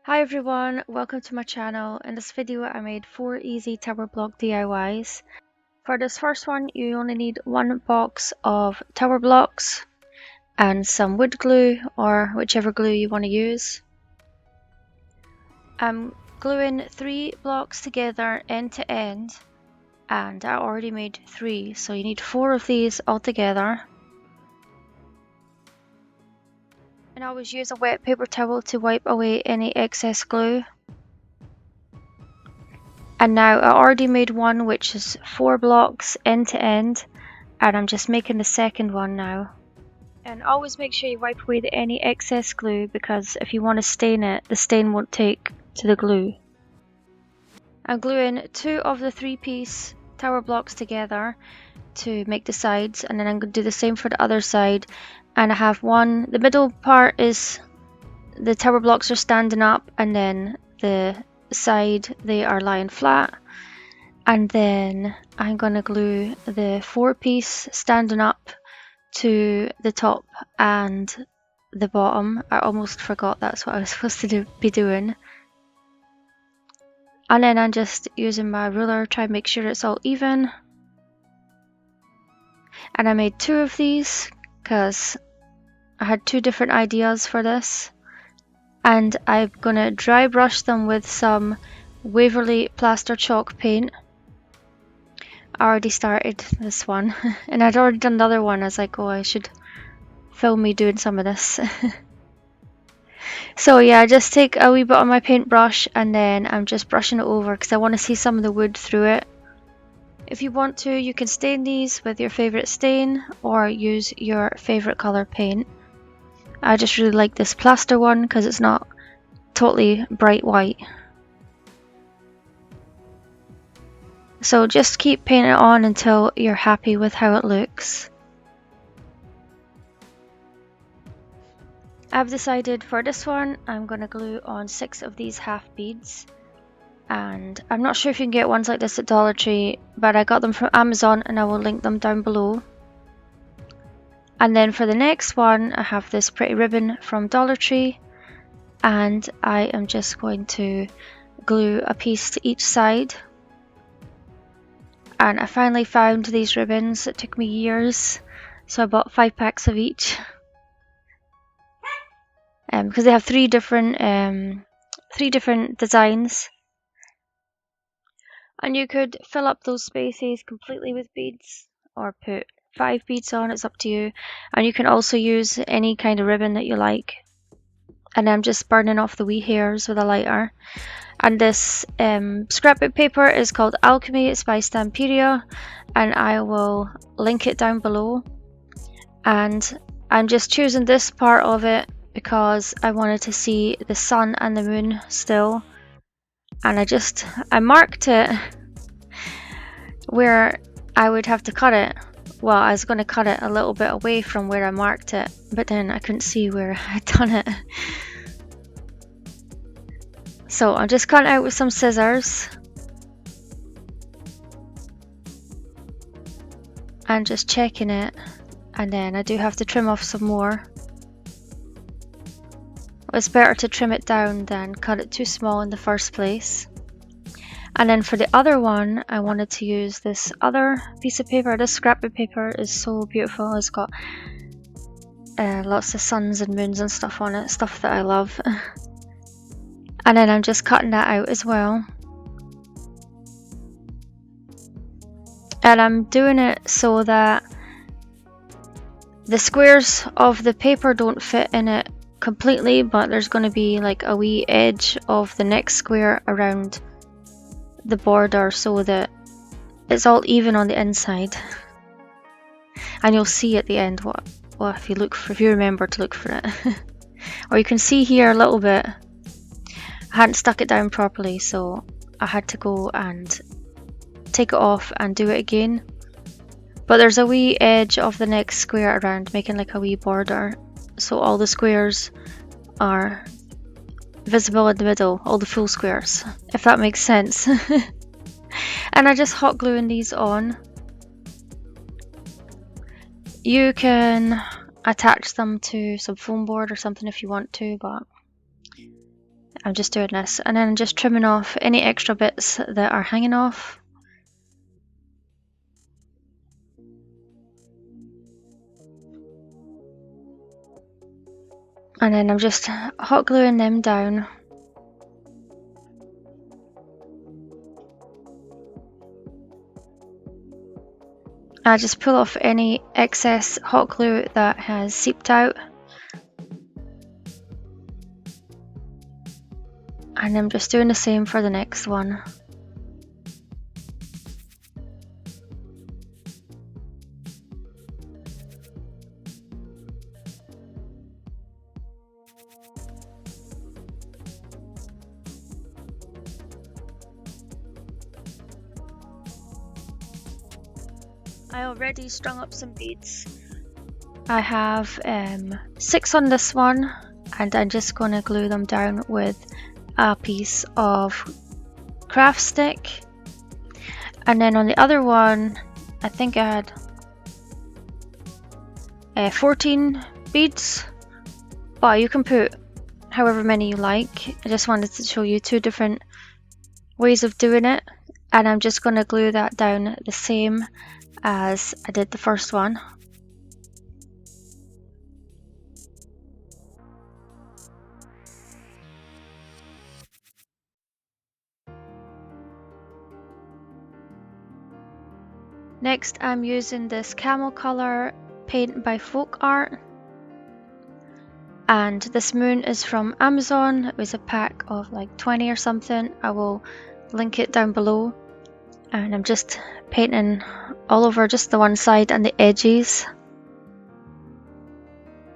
Hi everyone, welcome to my channel. In this video I made 4 easy tower block DIYs. For this first one you only need one box of tower blocks and some wood glue or whichever glue you want to use. I'm gluing 3 blocks together end to end and I already made 3, so you need 4 of these altogether. And always use a wet paper towel to wipe away any excess glue. And now I already made one which is 4 blocks end to end, and I'm just making the second one now. And always make sure you wipe away any excess glue, because if you want to stain it, the stain won't take to the glue. I'm gluing 2 of the 3-piece tower blocks together to make the sides, and then I'm going to do the same for the other side. And I have one, the middle part is the tower blocks are standing up, and then the side they are lying flat. And then I'm gonna glue the 4-piece standing up to the top and the bottom. I almost forgot that's what I was supposed to be doing. And then I'm just using my ruler, try and make sure it's all even. And I made 2 of these because I had 2 different ideas for this. And I'm gonna dry brush them with some Waverly Plaster Chalk paint. I already started this one and I'd already done the other one. I was like, oh, I should film me doing some of this. So yeah, I just take a wee bit of my paintbrush and then I'm just brushing it over because I want to see some of the wood through it. If you want to, you can stain these with your favourite stain or use your favourite colour paint. I just really like this plaster one because it's not totally bright white. So just keep painting it on until you're happy with how it looks. I've decided for this one I'm going to glue on 6 of these half beads, and I'm not sure if you can get ones like this at Dollar Tree, but I got them from Amazon and I will link them down below. And then for the next one I have this pretty ribbon from Dollar Tree, and I am just going to glue a piece to each side. And I finally found these ribbons. It took me years, so I bought 5 packs of each. Because they have 3 different designs. And you could fill up those spaces completely with beads or put 5 beads on, it's up to you. And you can also use any kind of ribbon that you like. And I'm just burning off the wee hairs with a lighter. And this scrapbook paper is called Alchemy, it's by Stamperia, and I will link it down below. And I'm just choosing this part of it because I wanted to see the sun and the moon still. And I marked it where I would have to cut it. Well, I was going to cut it a little bit away from where I marked it, but then I couldn't see where I'd done it. So I'm just cutting out with some scissors and just checking it, and then I do have to trim off some more. It's better to trim it down than cut it too small in the first place. And then for the other one, I wanted to use this other piece of paper. This scrapbook paper is so beautiful. It's got lots of suns and moons and stuff on it, stuff that I love. And then I'm just cutting that out as well. And I'm doing it so that the squares of the paper don't fit in it completely, but there's going to be like a wee edge of the next square around the border so that it's all even on the inside. And you'll see at the end if you remember to look for it. Or you can see here a little bit. I hadn't stuck it down properly, so I had to go and take it off and do it again. But there's a wee edge of the next square around, making like a wee border, so all the squares are visible in the middle, all the full squares, if that makes sense. And I just hot gluing these on. You can attach them to some foam board or something if you want to, but I'm just doing this, and then I'm just trimming off any extra bits that are hanging off. And then I'm just hot gluing them down. I just pull off any excess hot glue that has seeped out. And I'm just doing the same for the next one. I already strung up some beads. I have 6 on this one, and I'm just going to glue them down with a piece of craft stick. And then on the other one, I think I had 14 beads, but you can put however many you like. I just wanted to show you 2 different ways of doing it, and I'm just going to glue that down the same as I did the first one. Next, I'm using this camel color paint by Folk Art, and this moon is from Amazon. It was a pack of like 20 or something. I will link it down below. And I'm just painting all over just the one side and the edges.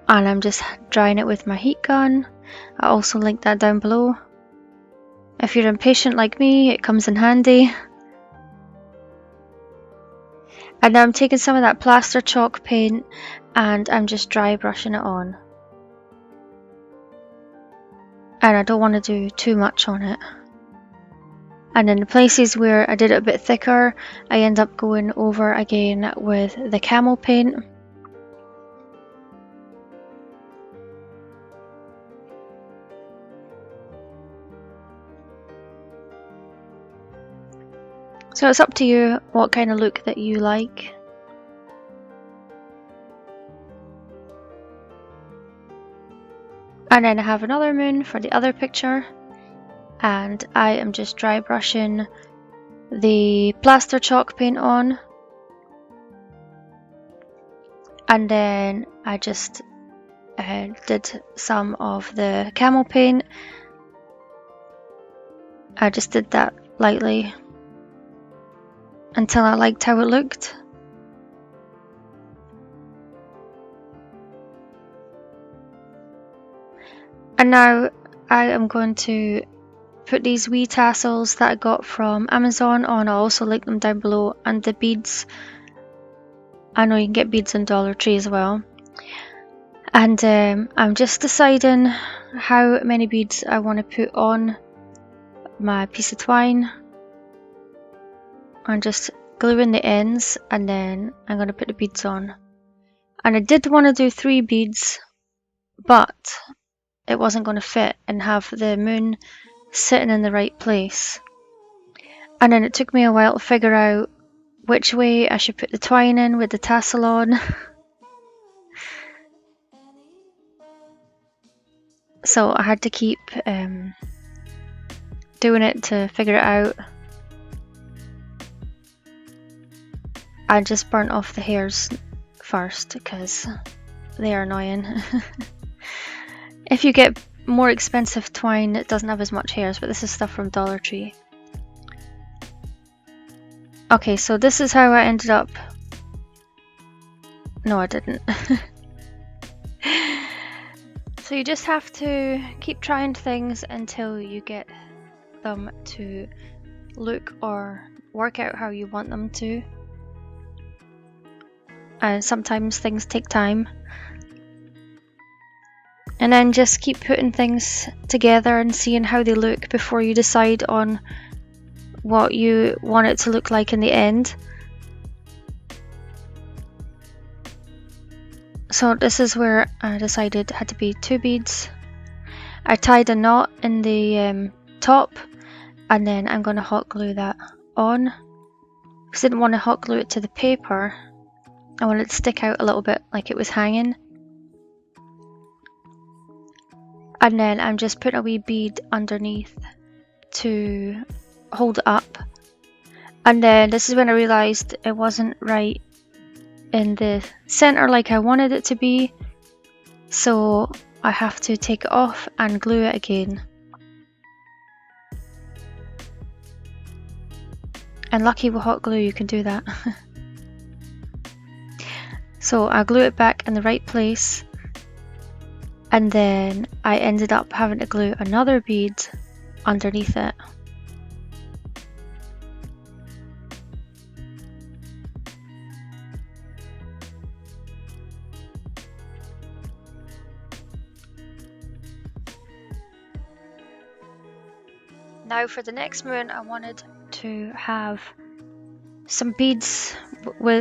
And I'm just drying it with my heat gun. I also link that down below. If you're impatient like me, it comes in handy. And now I'm taking some of that plaster chalk paint and I'm just dry brushing it on. And I don't want to do too much on it. And in the places where I did it a bit thicker, I end up going over again with the camel paint. So it's up to you what kind of look that you like. And then I have another moon for the other picture. And I am just dry brushing the plaster chalk paint on, and then I just did some of the camel paint. I just did that lightly until I liked how it looked. And now I am going to put these wee tassels that I got from Amazon on. I'll also link them down below, and the beads. I know you can get beads in Dollar Tree as well. And I'm just deciding how many beads I want to put on my piece of twine. I'm just gluing the ends, and then I'm going to put the beads on. And I did want to do 3 beads, but it wasn't going to fit and have the moon sitting in the right place. And then it took me a while to figure out which way I should put the twine in with the tassel on. So I had to keep doing it to figure it out. I just burnt off the hairs first because they are annoying. If you get more expensive twine, it doesn't have as much hairs, but this is stuff from Dollar Tree. Okay, so this is how I ended up. No, I didn't. So you just have to keep trying things until you get them to look or work out how you want them to. And sometimes things take time. And then just keep putting things together and seeing how they look before you decide on what you want it to look like in the end. So this is where I decided it had to be 2 beads. I tied a knot in the top, and then I'm going to hot glue that on. Because I didn't want to hot glue it to the paper. I wanted it to stick out a little bit like it was hanging. And then I'm just putting a wee bead underneath to hold it up. And then this is when I realised it wasn't right in the centre like I wanted it to be. So I have to take it off and glue it again. And lucky with hot glue you can do that. So I glue it back in the right place, and then I ended up having to glue another bead underneath it. Now for the next moon, I wanted to have some beads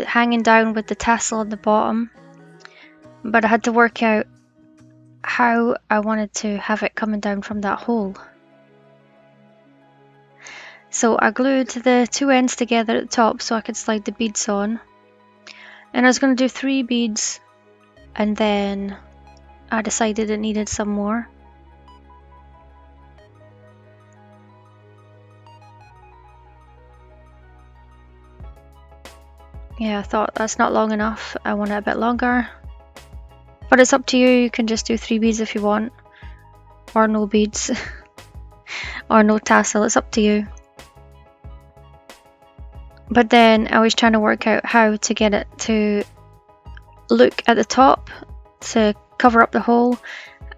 hanging down with the tassel on the bottom, but I had to work out how I wanted to have it coming down from that hole. So I glued the two ends together at the top so I could slide the beads on, and I was going to do 3 beads, and then I decided it needed some more. Yeah, I thought that's not long enough, I want it a bit longer. But it's up to you, you can just do 3 beads if you want, or no beads, or no tassel, it's up to you. But then I was trying to work out how to get it to look at the top to cover up the hole,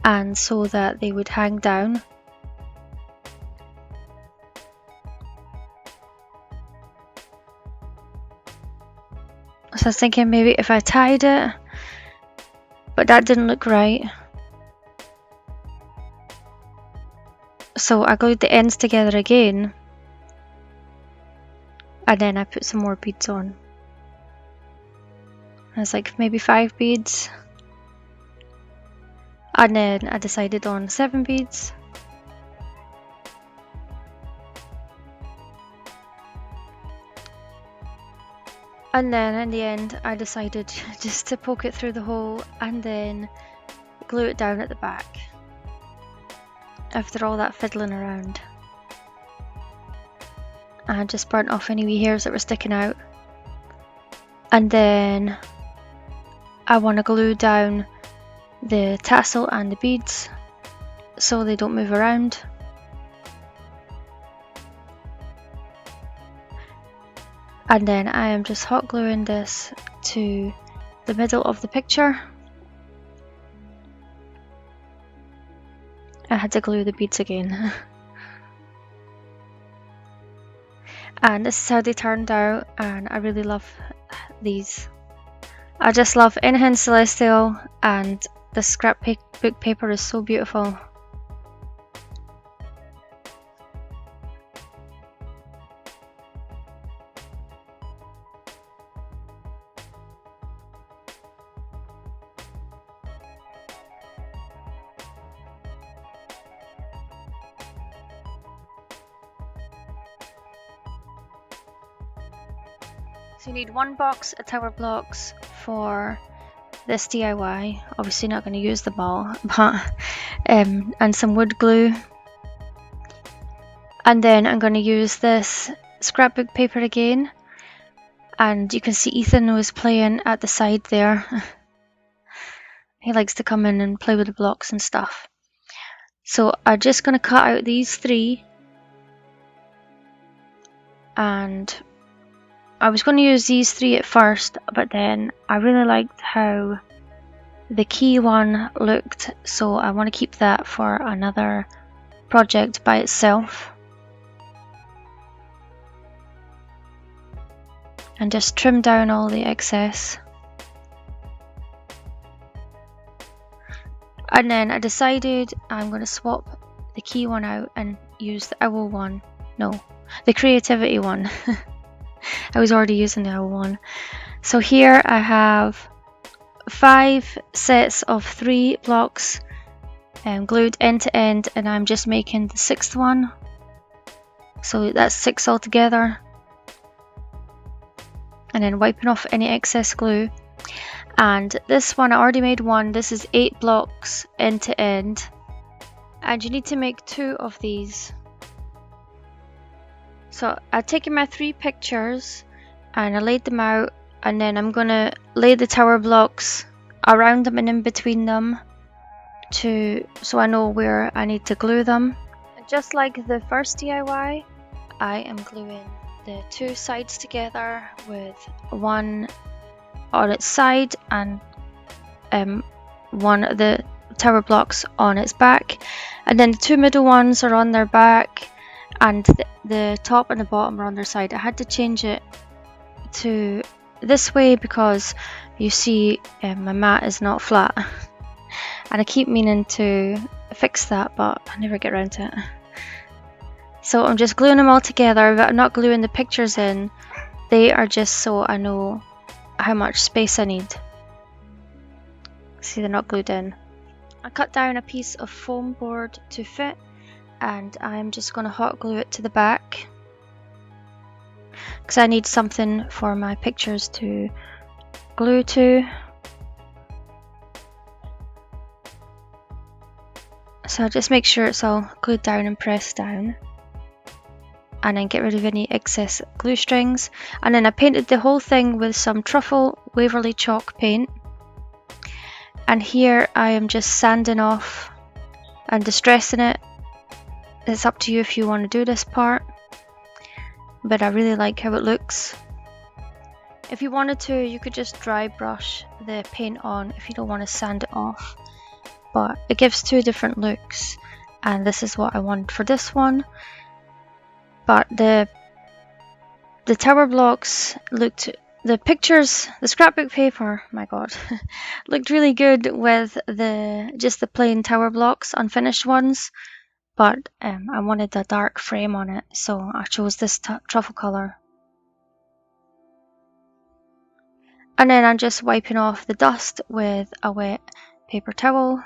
and so that they would hang down. So I was thinking maybe if I tied it, but that didn't look right. So I glued the ends together again, and then I put some more beads on. It's like maybe 5 beads. And then I decided on 7 beads. And then in the end I decided just to poke it through the hole and then glue it down at the back after all that fiddling around. I just burnt off any wee hairs that were sticking out. And then I want to glue down the tassel and the beads so they don't move around. And then I am just hot gluing this to the middle of the picture. I had to glue the beads again. And this is how they turned out, and I really love these. I just love anything celestial, and the scrapbook paper is so beautiful. So you need 1 box of tower blocks for this DIY. Obviously not going to use them all, but and some wood glue. And then I'm going to use this scrapbook paper again. And you can see Ethan was playing at the side there. He likes to come in and play with the blocks and stuff. So I'm just going to cut out these 3. And I was going to use these 3 at first, but then I really liked how the key one looked, so I want to keep that for another project by itself. And just trim down all the excess. And then I decided I'm going to swap the key one out and use the owl one. No, the creativity one. I was already using the owl one. So here I have 5 sets of 3 blocks glued end to end, and I'm just making the 6th one. So that's 6 altogether. And then wiping off any excess glue. And this one, I already made one. This is 8 blocks end to end. And you need to make 2 of these. So I've taken my 3 pictures and I laid them out, and then I'm gonna lay the tower blocks around them and in between them so I know where I need to glue them. And just like the first DIY, I am gluing the 2 sides together with one on its side and one of the tower blocks on its back, and then the 2 middle ones are on their back, and the top and the bottom are on their side. I had to change it to this way because you see my mat is not flat and I keep meaning to fix that, but I never get around to it. So I'm just gluing them all together, but I'm not gluing the pictures in. They are just so I know how much space I need. See, they're not glued in. I cut down a piece of foam board to fit, and I'm just going to hot glue it to the back because I need something for my pictures to glue to. So just make sure it's all glued down and pressed down, and then get rid of any excess glue strings. And then I painted the whole thing with some Truffle Waverly chalk paint, and here I am just sanding off and distressing it. It's up to you if you want to do this part, but I really like how it looks. If you wanted to, you could just dry brush the paint on if you don't want to sand it off, but it gives 2 different looks, and this is what I want for this one. But the tower blocks looked, the pictures, the scrapbook paper, my god, looked really good with just the plain tower blocks, unfinished ones. But I wanted a dark frame on it, so I chose this truffle colour. And then I'm just wiping off the dust with a wet paper towel.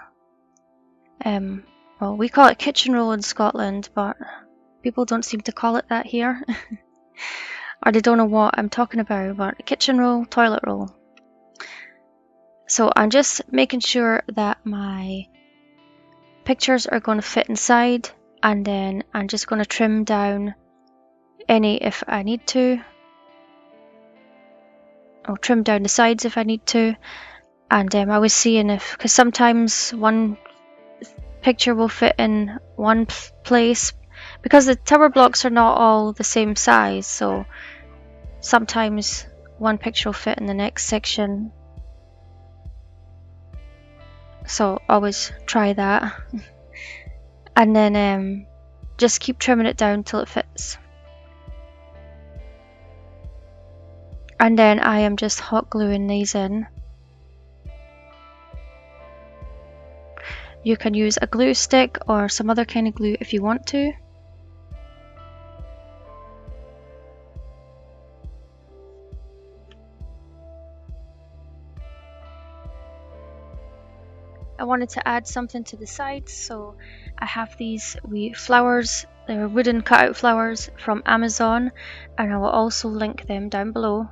Well, we call it kitchen roll in Scotland, but people don't seem to call it that here. Or they don't know what I'm talking about, but kitchen roll, toilet roll. So I'm just making sure that my pictures are going to fit inside, and then I'm just going to trim down any if I need to. I'll trim down the sides if I need to. And I was seeing if, because sometimes one picture will fit in one place, because the tower blocks are not all the same size, so sometimes one picture will fit in the next section. So always try that. And then just keep trimming it down till it fits. And then I am just hot gluing these in. You can use a glue stick or some other kind of glue if you want to. I wanted to add something to the sides, so I have these wee flowers. They're wooden cutout flowers from Amazon, and I will also link them down below.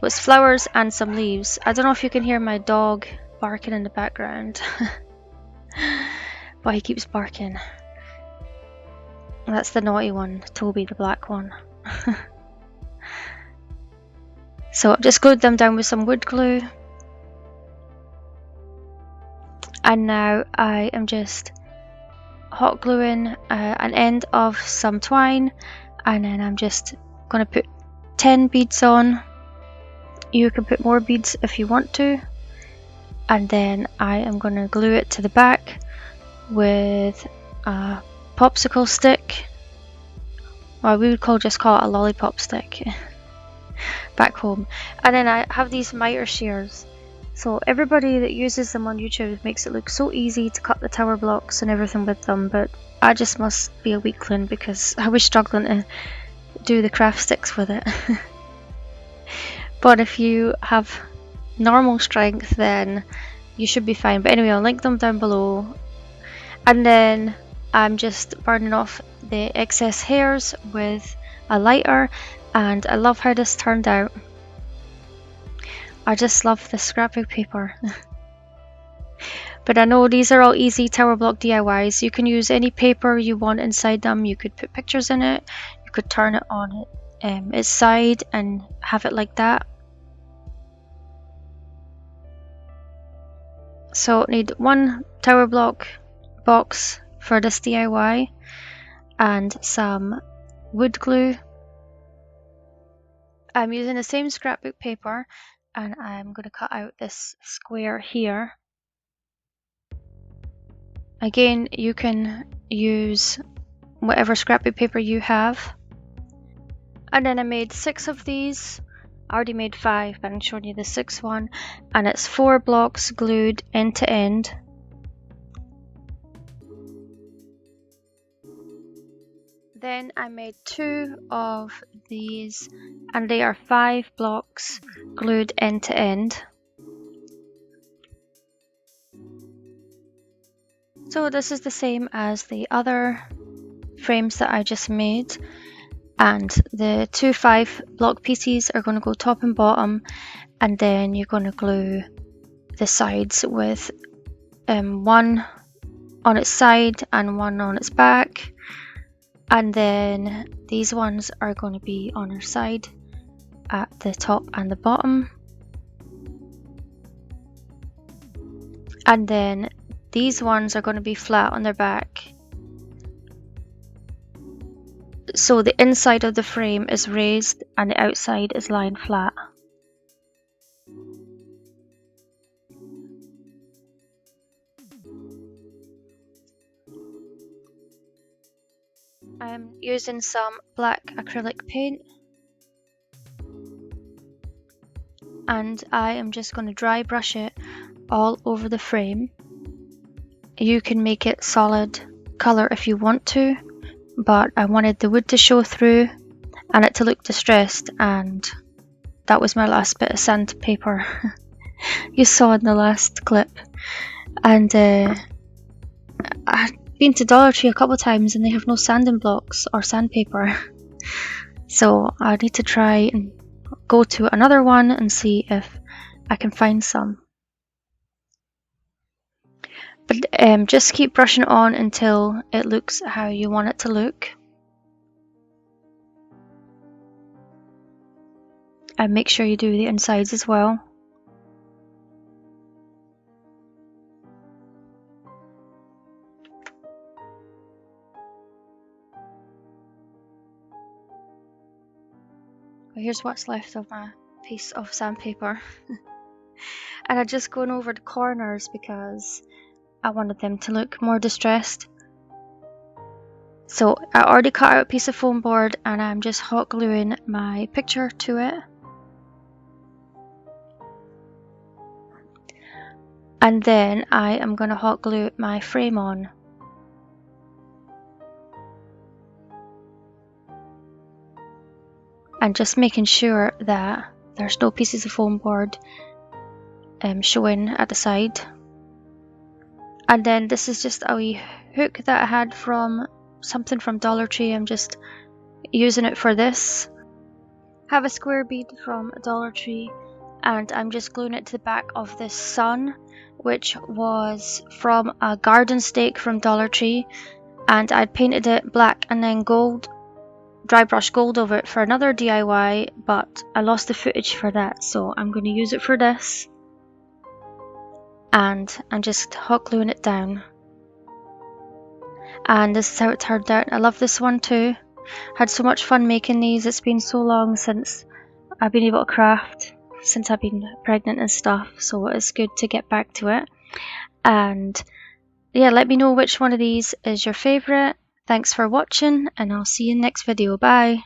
With flowers and some leaves. I don't know if you can hear my dog barking in the background. But he keeps barking. That's the naughty one, Toby, the black one. So I've just glued them down with some wood glue. And now I am just hot gluing an end of some twine, and then I'm just going to put 10 beads on. You can put more beads if you want to. And then I am going to glue it to the back with a popsicle stick. Well, we would just call it a lollipop stick back home. And then I have these miter shears. So everybody that uses them on YouTube makes it look so easy to cut the tower blocks and everything with them, but I just must be a weakling because I was struggling to do the craft sticks with it. But if you have normal strength, then you should be fine. But anyway, I'll link them down below. And then I'm just burning off the excess hairs with a lighter, and I love how this turned out. I just love the scrapbook paper. But I know these are all easy tower block DIYs. You can use any paper you want inside them. You could put pictures in it. You could turn it on its side and have it like that. So need one tower block box for this DIY and some wood glue. I'm using the same scrapbook paper, and I'm going to cut out this square here. Again, you can use whatever scrapbook paper you have. And then I made 6 of these. I already made 5, but I'm showing you the 6th one, and it's 4 blocks glued end to end. Then I made 2 of these, and they are 5 blocks glued end to end. So this is the same as the other frames that I just made, and the 2 5 block pieces are going to go top and bottom, and then you're going to glue the sides with one on its side and one on its back, and then these ones are going to be on our side at the top and the bottom, and then these ones are going to be flat on their back. So the inside of the frame is raised and the outside is lying flat. I'm using some black acrylic paint, and I am just going to dry brush it all over the frame. You can make it solid colour if you want to, but I wanted the wood to show through and it to look distressed, and that was my last bit of sandpaper you saw in the last clip. And I've been to Dollar Tree a couple of times and they have no sanding blocks or sandpaper, so I need to try and go to another one and see if I can find some. But just keep brushing it on until it looks how you want it to look. And make sure you do the insides as well. Here's what's left of my piece of sandpaper. And I'm just going over the corners because I wanted them to look more distressed. So I already cut out a piece of foam board and I'm just hot gluing my picture to it. And then I am going to hot glue my frame on. And just making sure that there's no pieces of foam board showing at the side. And then this is just a wee hook that I had from something from Dollar Tree. I'm just using it for this. Have a square bead from Dollar Tree, and I'm just gluing it to the back of this sun, which was from a garden stake from Dollar Tree, and I'd painted it black and then gold, dry brush gold over it for another DIY, but I lost the footage for that, so I'm going to use it for this. And I'm just hot gluing it down. And this is how it turned out. I love this one too. Had so much fun making these. It's been so long since I've been able to craft, since I've been pregnant and stuff, so it's good to get back to it. And yeah, let me know which one of these is your favourite. Thanks for watching, and I'll see you in the next video. Bye!